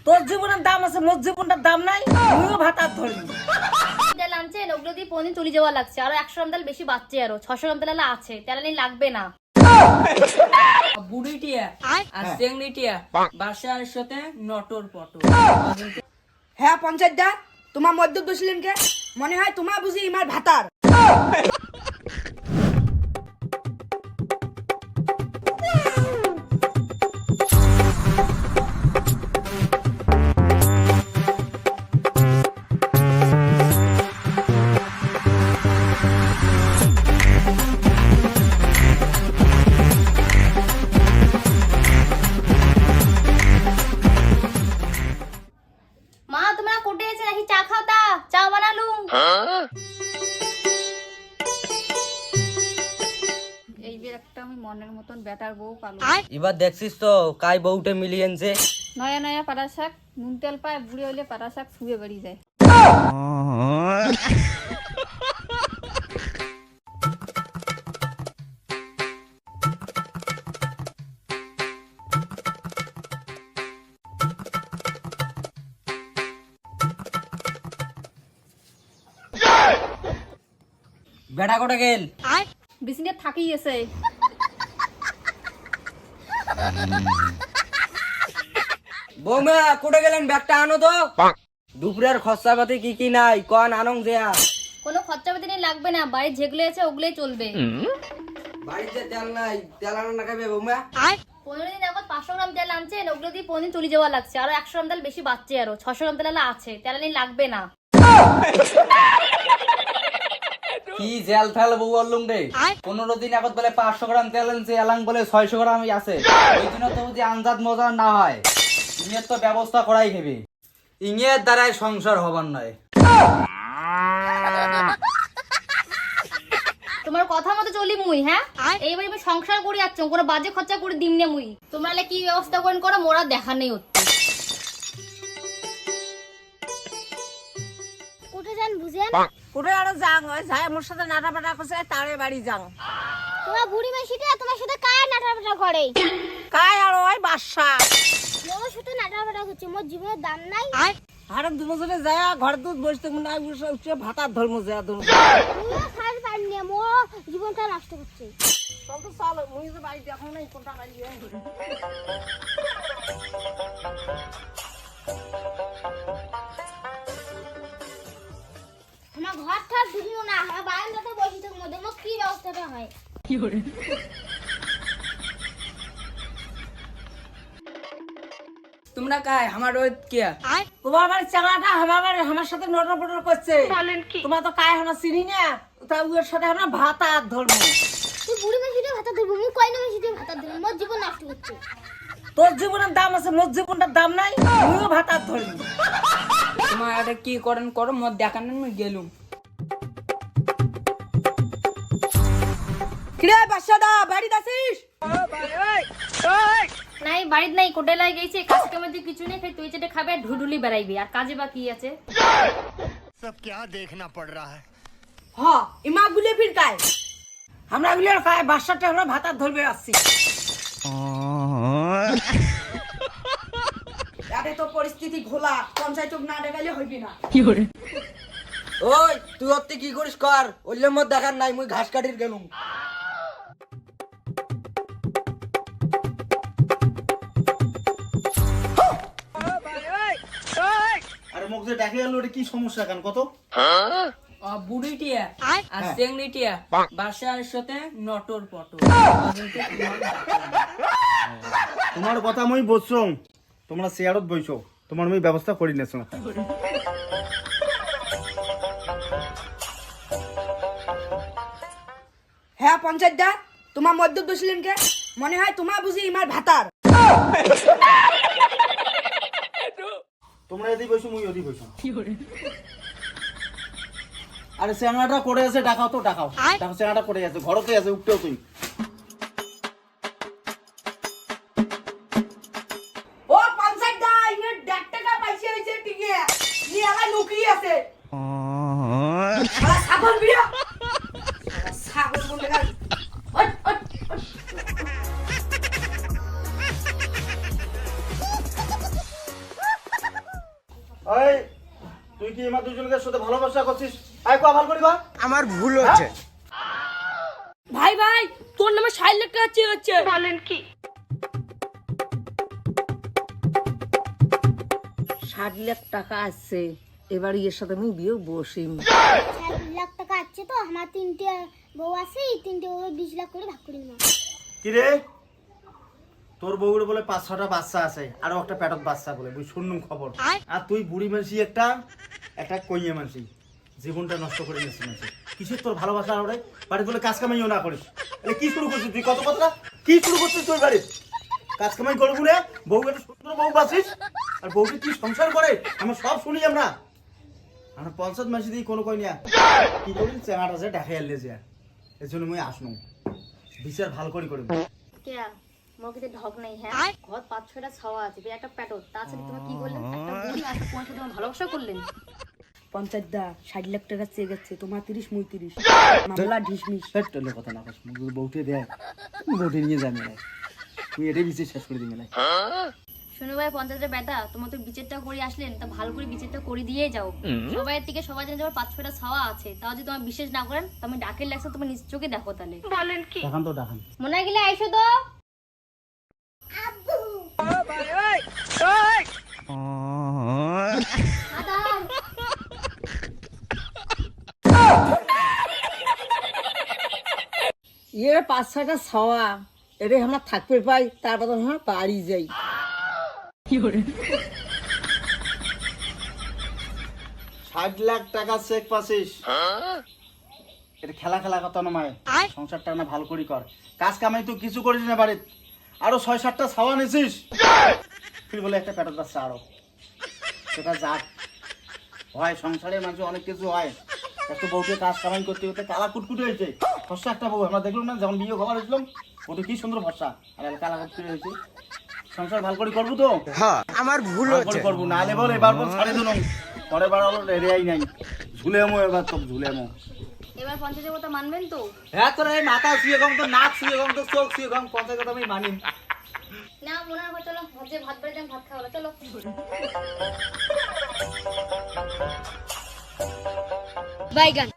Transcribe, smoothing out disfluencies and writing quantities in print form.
তোর জীবনের দাম আছে, মোর জীবনটার দাম নাই। তুইও ভাতার ধরবি। তেল আনছেন, ওগুলো দিয়ে পনির চলে যাওয়া লাগছে। আরো 100 গ্রাম তেল বেশি বাচ্চে, আরো 600 গ্রাম তেল আছে। তেল নিয়ে লাগবে না। বুড়িটিয়া আর চেংড়িটিয়া বাসার সাথে নটর পটর। হ্যাঁ পঞ্চায়েত দা, তোমার মধ্যে বসলেন কে? মনে হয় তোমার বুঝি ইমার ভাতার। মা তোমরা কোটে এসে নাকি চা খাও? তা চা বানালুম। এই যে একটা আমি মনের মতন বেটার বউ পালো। এবার দেখছিস তো কাই বউটে মিলিয়েছে। নয়া নয়া পাতা শাক নুন তেল পায়, বুড়ি হইলে পাতা শাক শুয়ে বেরিয়ে যায়। বেটা কোটে গেল? বিসিনে থাকি গেছে। বৌমা কোটে গেলেন? ব্যাগটা আনো তো। দুপুরের খরচা পাতি কি কি নাই কন আনং দেয়া। কোনো খরচা পাতি নেই, লাগবে না। বাড়ির যেগুলো আছে ওগুলোই চলবে। বাড়িতে তেল নাই, তেল আনো না খাবে বৌমা? 15 দিন আগত 500 গ্রাম তেল আনছেন, ওগুলো দিয়ে পনির চলে যাওয়া লাগছে। আরো 100 গ্রাম তেল বেশি বাচ্চে, আরো 600 গ্রাম তেল আছে। তেল নিয়ে লাগবে না। কি জেল ফেল বউ বললুম রে। 15 দিন আগত বলে 500 গ্রাম তেল আনছে, এলাং বলে 600 গ্রাম আছে। ওই দিন তো যদি আন্দাজ মজা না হয়, ইংয়ের তো ব্যবস্থা করাই খেবে। ইংয়ের দ্বারাই সংসার হবার নয়। তোমার কথা মতো চলি মুই। হ্যাঁ, এইবার আমি সংসার করে যাচ্ছ, কোনো বাজে খরচা করে দিম না মুই। তোমরা কি ব্যবস্থা করেন করো, মোরা দেখা নেই হচ্ছে। কোটে যান বুঝেন? কোটে আরো যাং, ওই যাই মোর সাথে নাটা পাটা করছে তারে বাড়ি যাং। তোমার বুড়ি মাসিটা তোমার সাথে কায় নাটাপাটা করে? কাই আর ওই বাসা। মোর সাথে নাটাপাটা করছে, মোর জীবনের দাম নাই। আর দুজনে যায় ঘর দুধ বসতে না উঠে ভাতার ধর্ম যায় ধর্ম। তুইও খার পারনি, মোর জীবনটা নষ্ট করছে। চল তো চল, মুই যে বাড়ি দেখো নাই কোনটা বাড়ি। আমার ঘর ঠার ঢুকিও না, আমার বারান্দাতে বসে থাকবো। দেখো কি ব্যবস্থাটা হয়। তোমরা কাই আমার ওই কিয়া? তোমার বাড়ির চাঙাটা আমার সাথে নটর পটর করছে। তোমার তো কায় আমরা চিনি না, তা ওর সাথে আমরা ভাতার ধর্ম। তুই বুড়ি মাসিটা ভাতা ধরবো, মুই কয়না মাসিটা ভাতা ধরবো। মোর জীবন নষ্ট করছে। তোর জীবনের দাম আছে, মোর জীবনটার দাম নাই। তুইও ভাতার ধরবি। তোমার এটা কি করেন করো, মদ দেখান আমি গেলুম। কিরে বাসাদা, বাড়ি আছিস? নাই বাড়িতে নাই, কোটেলায় গেছে। কাজ কামের দিয়ে কিছু নেই, খাই তুই চেটে খাবে আর ঢুডুলি বেড়াইবি। আর কাজে বা কি আছে? सब क्या देखना पड़ रहा है। হ, ইমা গুলে ফির কায়? আমরা এগুলি আর কায় বাসাটা আমরা ভাতার ধরবে আসছি। আরে তো পরিস্থিতি ঘোলা, পঞ্চায়েত না দেখাইলে হইবি না। ওই তুই অত্তে কি করিস কর, ওইলে মদ দেখার নাই, মুই ঘাস কাটির গেলুম। আরে মুখ যে ডাকে গেল, ওটা কি সমস্যা কেন কত? বুড়িটিয়া আর চেংড়িটিয়া বাসার সাথে নটর পটর। তোমার কথা মই বুঝছো, তোমরা চেয়ারত বইছো, তোমার মই ব্যবস্থা করি নেছো। হ্যাঁ পঞ্চায়েত দা, তোমার মধ্যে বসলেন কে? মনে হয় তোমার বুঝি ইমার ভাতার। তোমরা এদি বইছো, মুই ওদি বইছো। আরে চেনাটা করে আছে, ডাকাও তো ডাকাও। দেখো চেনাটা করে আছে, ঘরতে আছে, উঠতেও তুই। ও পঞ্চায়েত দা, ইয়ে 1.5 টাকা পাইছে হইছে টিকে। নি আলা লুকিয়ে আছে। আলা ছাগল বিয়া। ছাগল বলে গেল। ওই ওই ওই তুই কি আমার দুজনকে সাথে ভালোবাসা করছিস? আয় কো ভাল করিবা। আমার ভুল হচ্ছে। ভাই ভাই তোর নামে 60 লাখ টাকা চেয়ে হচ্ছে। বলেন কি? 60 লাখ টাকা আছে, এবার এর সাথে আমি বিয়ে বসিম। 60 লাখ টাকা আছে তো আমার 3টে বউ আছে, এই 3টে বউ 20 লাখ করে ভাগ করে নিলাম। কি রে তোর বউর বলে 5-6টা বাচ্চা আছে, আরো একটা পেটত বাচ্চা বলে বুঝ শুনুম খবর। আর তুই বুড়ি মানসি একটা কইয়ে মানসি, জীবনটা নষ্ট করে নিয়েছিস মানসি। কিসের তোর ভালোবাসা আর ওরে বাড়ি বলে কাজ কামাইও না করিস? এ কি শুরু করছিস তুই? কত কথা কি শুরু করছিস তুই বাড়ি? কাজ কামাই করবো না, বউ একটা সুন্দর বউ বাসিস, আর বউকে কি সংসার করে আমরা সব শুনি। আমরা 50 মাসি দিয়ে কোনো কই না কি করি চেঙাটা আছে দেখাই আনলে যে এর জন্য মুই আসনু বিচার ভাল করে করব। কে মোর কাছে ঢক নাই হ্যাঁ, ঘর 5-6টা ছাওয়া আছে, বিয়ে একটা পেটর, তাছাড়া তুমি কি করলেন? একটা বুড়ি আর একটা কোন সাথে তোমার ভালোবাসা করলেন? পঞ্চায়েত দা 60 লাখ টাকা চেয়ে গেছে, তোমার 30 মুই 30 মামলা ঢিসমিস। সেটলে কথা না কস মুই বউতে দে বউতে নিয়ে যাবে না তুই এটাই বিচার শেষ করে দিবি না। শোনো ভাই, পঞ্চায়েতের বেটা, তোমার তো বিচারটা করে আসলেন, তা ভালো করে বিচারটা করে দিয়ে যাও। সবাই থেকে সবাই জানে যে 5-6টা ছাওয়া আছে, তাও যদি তোমার বিশ্বাস না করেন তো আমি ডাকের লাগছে, তোমার নিজ চোখে দেখো তাহলে। বলেন কি? দেখান তো দেখান। মনে হয় গেলে আইসো তো। এর 5-6টা ছাওয়া এরে আমরা থাকতে পাই, তারপর আমরা বাড়ি যাই। 60 লাখ টাকা চেক পাছিস, এটা খেলা খেলা কথা নয়। সংসারটা না ভালো করি কর, কাজ কামাই তুই কিছু করিস না বাড়িতে, আরো 6-7টা ছাওয়া নিছিস, তুই বলে একটা পেটের বাচ্চা আরো। সেটা যাক হয়, সংসারে মানুষ অনেক কিছু হয়, একটু বউকে কাজ কামাই করতে করতে কালা কুটকুটে হয়েছে। ফর্সা একটা বউ আমরা দেখলাম না, যখন বিয়ে খবর হয়েছিলাম ওটা কি সুন্দর ফর্সা, আর কালা কুটকুটে হয়েছে। সংসার ভালো করে করবো তো? হ্যাঁ আমার ভুল হচ্ছে, করবো না হলে বল এবার বল ছাড়ে দিলাম, পরের বার হলো রেয়াই নাই, ঝুলেমো এবার সব ঝুলেমো। এবার পঞ্চায়েতের কথা মানবেন তো? হ্যাঁ তোর এই মাথা শুয়ে গম, তো নাক শুয়ে গম, তো চোখ শুয়ে গম, পঞ্চায়েত কথা আমি মানি। না মনে হয় চলো, ভাত বাড়ি ভাত খাওয়া চলো। বাইগান